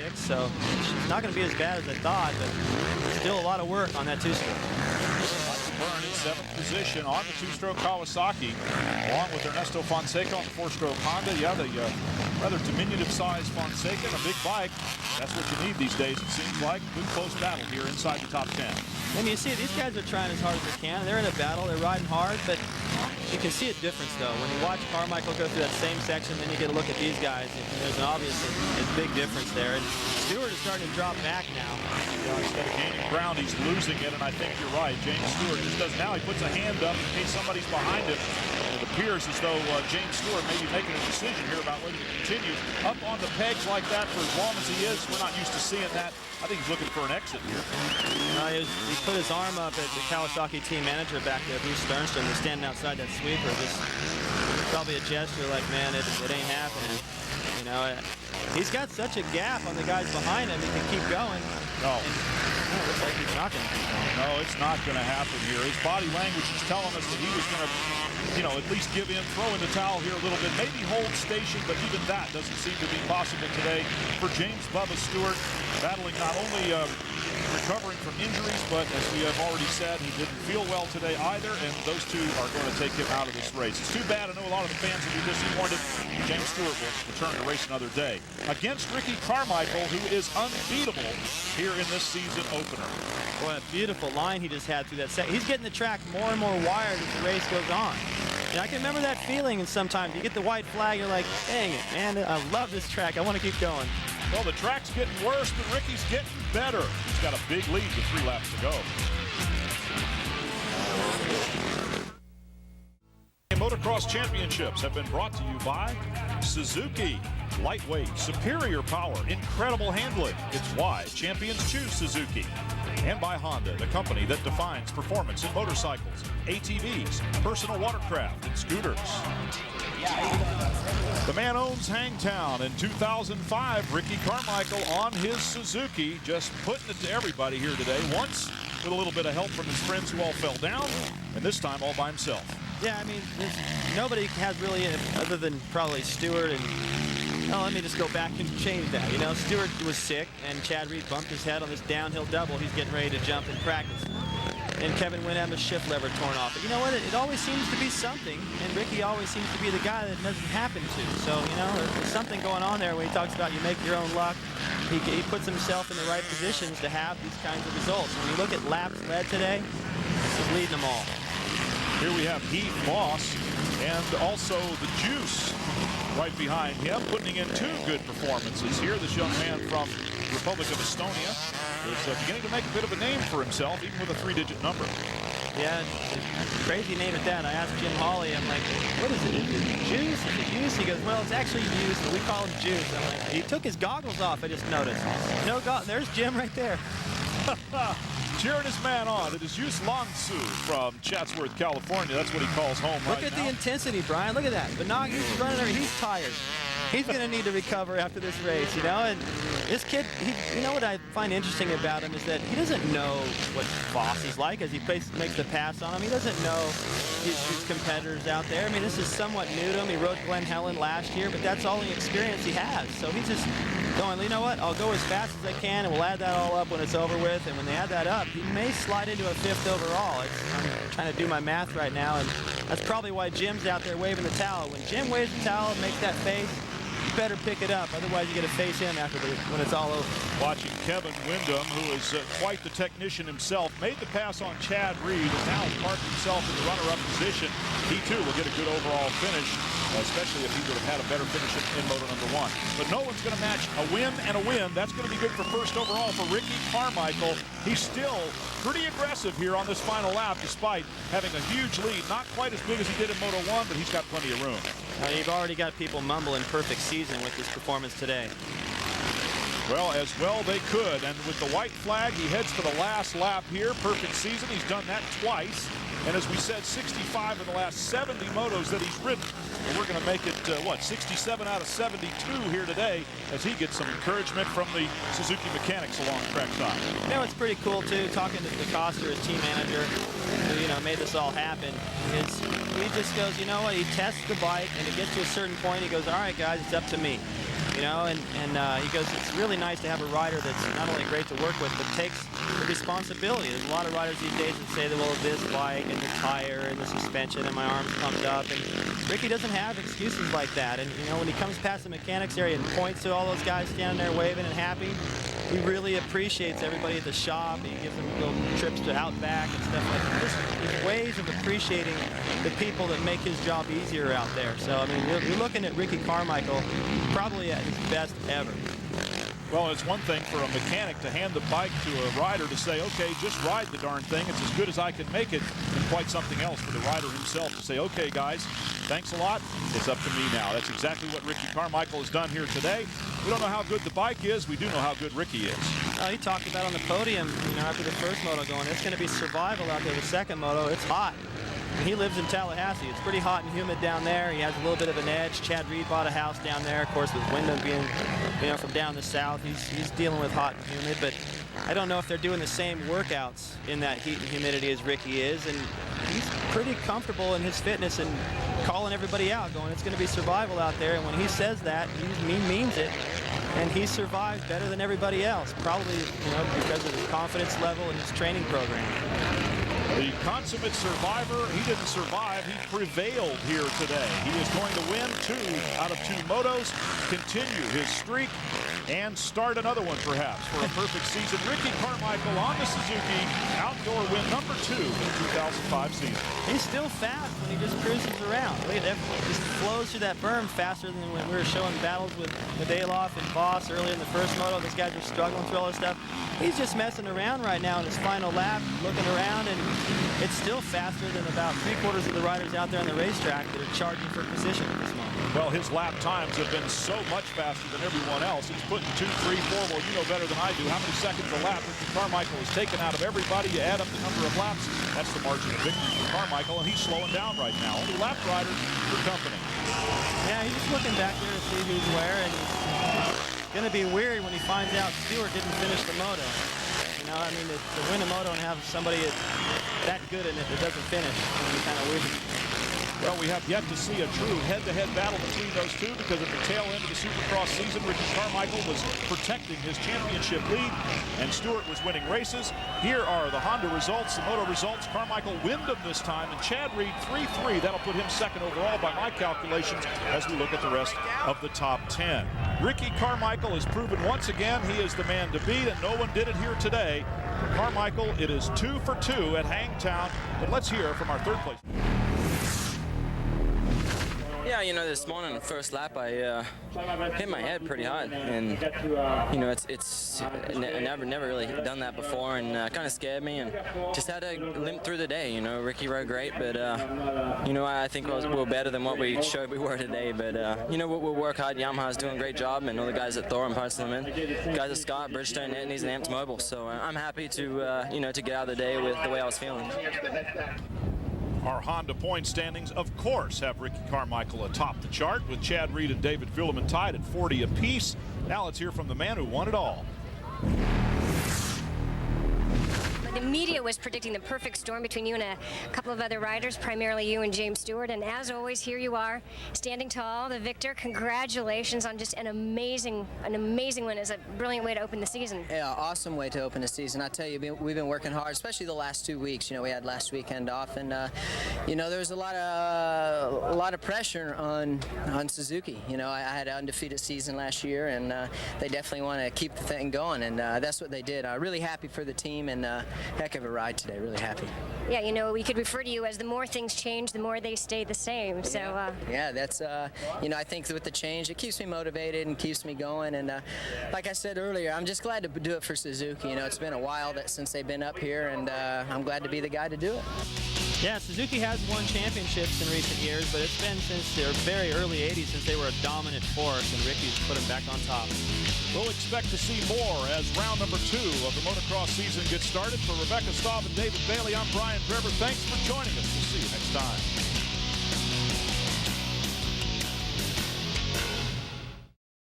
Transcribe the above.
6, so it's not going to be as bad as I thought, but still a lot of work on that two-stroke. Byrne in 7th position on the two-stroke Kawasaki, along with Ernesto Fonseca on the 4-stroke Honda. Yeah, the rather diminutive-sized Fonseca and a big bike. That's what you need these days, it seems like. Good close battle here inside the top 10. And you see, these guys are trying as hard as they can. They're in a battle. They're riding hard, but you can see a difference, though. When you watch Carmichael go through that same section, then you get a look at these guys, and there's an obvious a big difference there. And Stewart is starting to drop back now. Yeah, instead of gaining ground, he's losing it, and I think you're right. James Stewart just does now. He puts a hand up in case somebody's behind him. And it appears as though James Stewart may be making a decision here about whether to continue up on the pegs like that for as long as he is. We're not used to seeing that. I think he's looking for an exit here. He put his arm up at the Kawasaki team manager back there, Bruce Sternstrom, was standing outside that sweeper. Just probably a gesture like, man, it ain't happening. You know, he's got such a gap on the guys behind him. He can keep going. No. It looks like he's not going to keep going. No, it's not going to happen here. His body language is telling us that he was going to, you know, at least give in, throw in the towel here a little bit, maybe hold station, but even that doesn't seem to be possible today for James Bubba Stewart, battling not only recovering from injuries, but as we have already said, he didn't feel well today either, and those two are going to take him out of this race. It's too bad. I know a lot of the fans will be disappointed. James Stewart will return to race another day against Ricky Carmichael, who is unbeatable here in this season opener. What a beautiful line he just had through that set. He's getting the track more and more wired as the race goes on. And I can remember that feeling, and sometimes you get the white flag, you're like, dang it, man, I love this track. I want to keep going. Well, the track's getting worse, but Ricky's getting better. He's got a big lead with 3 laps to go. Motocross Championships have been brought to you by Suzuki. Lightweight, superior power, incredible handling. It's why champions choose Suzuki. And by Honda, the company that defines performance in motorcycles, ATVs, personal watercraft, and scooters. The man owns Hangtown. In 2005, Ricky Carmichael on his Suzuki, just putting it to everybody here today. Once with a little bit of help from his friends who all fell down, and this time all by himself. Yeah, I mean, nobody has really, other than probably Stewart and, oh, let me just go back and change that. You know, Stewart was sick, and Chad Reed bumped his head on this downhill double. He's getting ready to jump in practice. And Kevin Wynn had a shift lever torn off. But you know what? It always seems to be something, and Ricky always seems to be the guy that it doesn't happen to. So, you know, there's something going on there when he talks about you make your own luck. He puts himself in the right positions to have these kinds of results. When you look at laps led today, he's leading them all. Here we have Heath Moss and also the Juice right behind him, putting in 2 good performances here. This young man from the Republic of Estonia is beginning to make a bit of a name for himself, even with a 3-digit number. Yeah, crazy name at that. I asked Jim Hawley, I'm like, what is it? Is it Juice? Is it Juice? He goes, well, it's actually Juice, but we call him Juice. I'm like, he took his goggles off, I just noticed. No there's Jim right there. Cheering his man on. It is Juice Longsu from Chatsworth, California. That's what he calls home right now. Look at the intensity, Brian. Look at that. Benag, he's running there. He's tired. He's going to need to recover after this race, you know. And this kid, you know what I find interesting about him is that he doesn't know what boss he's like as he makes the pass on him. He doesn't know his competitors out there. I mean, this is somewhat new to him. He rode Glen Helen last year, but that's all the experience he has. So he's just going, you know what, I'll go as fast as I can, and we'll add that all up when it's over with. And when they add that up, he may slide into a 5th overall. I'm trying to do my math right now, and that's probably why Jim's out there waving the towel. When Jim waves the towel and makes that face, you better pick it up. Otherwise, you get to face him after when it's all over. Watching Kevin Windham, who is quite the technician himself, made the pass on Chad Reed and now parked himself in the runner-up position. He, too, will get a good overall finish, especially if he would have had a better finish in Moto number 1. But no one's going to match a win and a win. That's going to be good for 1st overall for Ricky Carmichael. He's still pretty aggressive here on this final lap, despite having a huge lead. Not quite as big as he did in Moto 1, but he's got plenty of room. You've already got people mumbling perfect season with his performance today. Well, as well they could. And with the white flag, he heads for the last lap here. Perfect season. He's done that twice. And as we said, 65 in the last 70 motos that he's ridden. And we're going to make it, 67 out of 72 here today as he gets some encouragement from the Suzuki mechanics along trackside. You know, it's pretty cool, too, talking to DeCoster, his team manager, who, you know, made this all happen, is he just goes, you know what, he tests the bike, and it gets to a certain point, he goes, all right, guys, it's up to me. you know, and he goes, it's really nice to have a rider that's not only great to work with, but takes the responsibility. There's a lot of riders these days that say that, well, this bike and the tire and the suspension and my arm's pumped up, and Ricky doesn't have excuses like that. And, you know, when he comes past the mechanics area and points to all those guys standing there waving and happy, he really appreciates everybody at the shop. He gives them little trips to Outback and stuff like that. There's ways of appreciating the people that make his job easier out there. So, I mean, you're looking at Ricky Carmichael probably at his best ever. Well, it's one thing for a mechanic to hand the bike to a rider to say, okay, just ride the darn thing. It's as good as I can make it. And quite something else for the rider himself to say, okay, guys, thanks a lot. It's up to me now. That's exactly what Ricky Carmichael has done here today. We don't know how good the bike is. We do know how good Ricky is. He talked about on the podium, you know, after the first moto going, it's going to be survival out there. The second moto, it's hot. And he lives in Tallahassee. It's pretty hot and humid down there. He has a little bit of an edge. Chad Reed bought a house down there. Of course, with Wyndham being, you know, from down the south, he's dealing with hot and humid. But I don't know if they're doing the same workouts in that heat and humidity as Ricky is. And he's pretty comfortable in his fitness and calling everybody out, going, it's going to be survival out there. And when he says that, he means it. And he survives better than everybody else, probably, you know, because of his confidence level and his training program. The consummate survivor, he didn't survive, he prevailed here today. He is going to win 2 out of 2 motos, continue his streak, and start another one perhaps for a perfect season. Ricky Carmichael on the Suzuki, outdoor win number 2 in the 2005 season. He's still fast when he just cruises around. Look at that, just flows through that berm faster than when we were showing battles with Medailoff and Voss earlier in the first moto. These guys are struggling through all this stuff. He's just messing around right now in his final lap, looking around, and it's still faster than about 3/4 of the riders out there on the racetrack that are charging for position at this moment. Well, his lap times have been so much faster than everyone else. He's putting 2, 3, 4. Well, you know better than I do how many seconds a lap Ricky Carmichael has taken out of everybody. You add up the number of laps, that's the margin of victory for Carmichael, and he's slowing down right now. Only lap riders for company. Yeah, he's just looking back there to see who's where, and it's going to be weird when he finds out Stewart didn't finish the moto. You know, I mean, to win a moto and have somebody that good in it that doesn't finish, it's going to be kind of weird. Well, we have yet to see a true head-to-head battle between those two because at the tail end of the Supercross season, Ricky Carmichael was protecting his championship lead, and Stewart was winning races. Here are the Honda results, the Moto results. Carmichael Wyndham this time, and Chad Reed 3-3. That'll put him second overall by my calculations as we look at the rest of the top 10. Ricky Carmichael has proven once again he is the man to beat, and no one did it here today. For Carmichael, it is 2 for 2 at Hangtown, but let's hear from our third place. Yeah, you know, this morning, the first lap, I hit my head pretty hard, and you know, it's never really done that before, and kind of scared me, and just had to limp through the day. You know, Ricky rode great, but you know, I think we're better than what we showed we were today. But you know, we'll work hard. Yamaha's doing a great job, and all the guys at Thor and Parts Limit, guys at Scott, Bridgestone, and he's an Amped Mobile. So I'm happy to you know, to get out of the day with the way I was feeling. Our Honda point standings, of course, have Ricky Carmichael atop the chart with Chad Reed and David Vuillemin tied at 40 apiece. Now let's hear from the man who won it all. The media was predicting the perfect storm between you and a couple of other riders, primarily you and James Stewart, and as always, here you are, standing tall, the victor. Congratulations on just an amazing win. It's a brilliant way to open the season. Yeah, awesome way to open the season. I tell you, we've been working hard, especially the last 2 weeks. You know, we had last weekend off, and you know, there was a lot of pressure on Suzuki. You know, I had an undefeated season last year, and they definitely want to keep the thing going, and that's what they did. I'm really happy for the team, and heck of a ride today. Really happy. Yeah, you know, we could refer to you as the more things change, the more they stay the same. So yeah, that's you know, I think with the change, it keeps me motivated and keeps me going. And like I said earlier, I'm just glad to do it for Suzuki. You know, it's been a while since they've been up here, and I'm glad to be the guy to do it. Yeah, Suzuki has won championships in recent years, but it's been since their very early 80s since they were a dominant force, and Ricky's put them back on top. We'll expect to see more as round number 2 of the motocross season gets started. For Rebecca Staub and David Bailey, I'm Brian Trevor. Thanks for joining us. We'll see you next time.